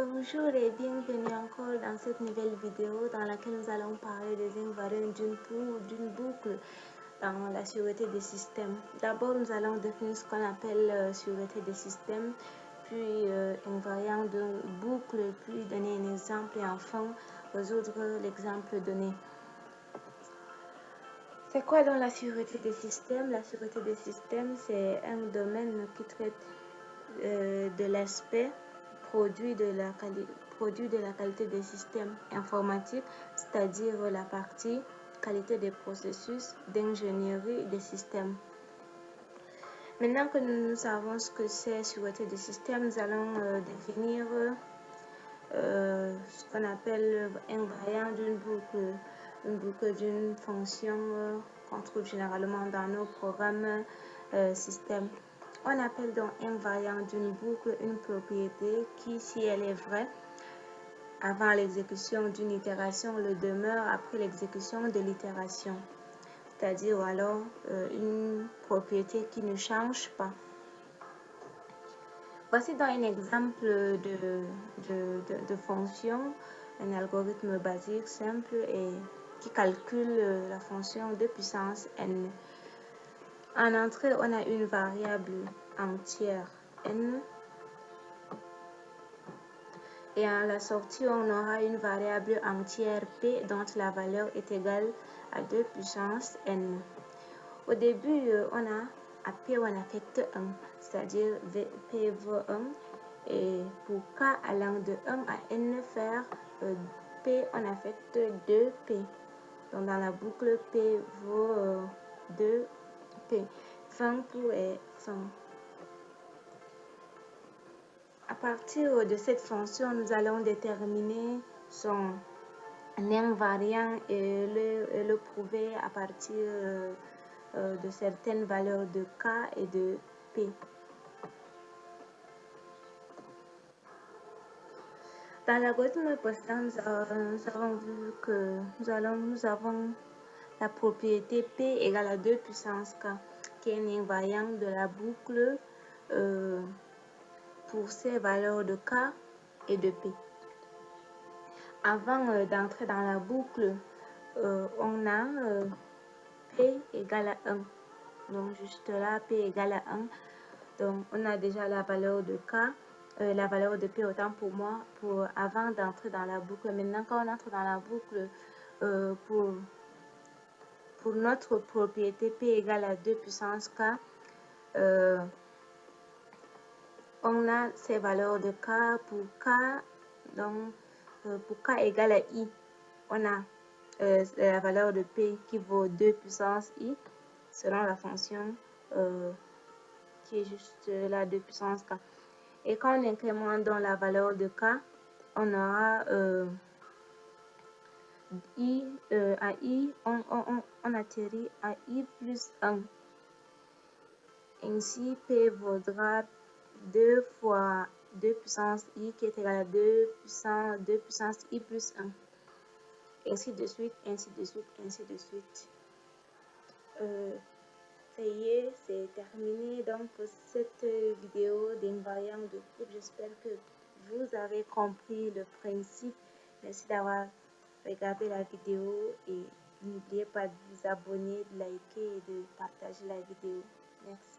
Bonjour et bienvenue encore dans cette nouvelle vidéo dans laquelle nous allons parler des invariants d'une boucle dans la sûreté des systèmes. D'abord, nous allons définir ce qu'on appelle sûreté des systèmes, puis invariant de boucle, puis donner un exemple et enfin résoudre l'exemple donné. C'est quoi donc la sûreté des systèmes? La sûreté des systèmes, c'est un domaine qui traite de l'aspect produit de la qualité des systèmes informatiques, c'est-à-dire la partie qualité des processus d'ingénierie des systèmes. Maintenant que nous savons ce que c'est sûreté des systèmes, nous allons définir ce qu'on appelle un variant d'une boucle d'une fonction qu'on trouve généralement dans nos programmes système. On appelle donc un variant d'une boucle une propriété qui, si elle est vraie, avant l'exécution d'une itération, le demeure après l'exécution de l'itération. C'est-à-dire alors une propriété qui ne change pas. Voici donc un exemple de fonction, un algorithme basique simple et qui calcule la fonction de puissance n. En entrée, on a une variable entière n. Et à la sortie, on aura une variable entière p dont la valeur est égale à 2 puissance n. Au début, à p on affecte 1, c'est-à-dire p vaut 1. Et pour k allant de 1 à n faire p, on affecte 2p. Donc dans la boucle, p vaut 2p. Fin pour et fin. À partir de cette fonction, nous allons déterminer son invariant et le prouver à partir de certaines valeurs de k et de p. Dans l'algorithme précédent, nous avons vu que nous avons la propriété p égale à 2 puissance k, qui est un invariant de la boucle pour ces valeurs de k et de p. Avant d'entrer dans la boucle, on a p égale à 1. Donc juste là, p égale à 1. Donc on a déjà la valeur de k, la valeur de p autant pour moi, avant d'entrer dans la boucle. Maintenant, quand on entre dans la boucle, pour notre propriété p égale à 2 puissance k, on a ces valeurs de k pour k. Donc pour k égale à i, on a la valeur de p qui vaut 2 puissance i selon la fonction qui est juste là 2 puissance k. Et quand on incrémente dans la valeur de k, on aura à i, on atterrit à i plus 1. Ainsi, p vaudra 2 fois 2 puissance i qui est égal à 2 puissance i plus 1. Ainsi de suite, ainsi de suite, ainsi de suite. Ça y est, c'est terminé donc pour cette vidéo d'invariant de groupe. J'espère que vous avez compris le principe. Merci d'avoir regardé la vidéo et n'oubliez pas de vous abonner, de liker et de partager la vidéo. Merci.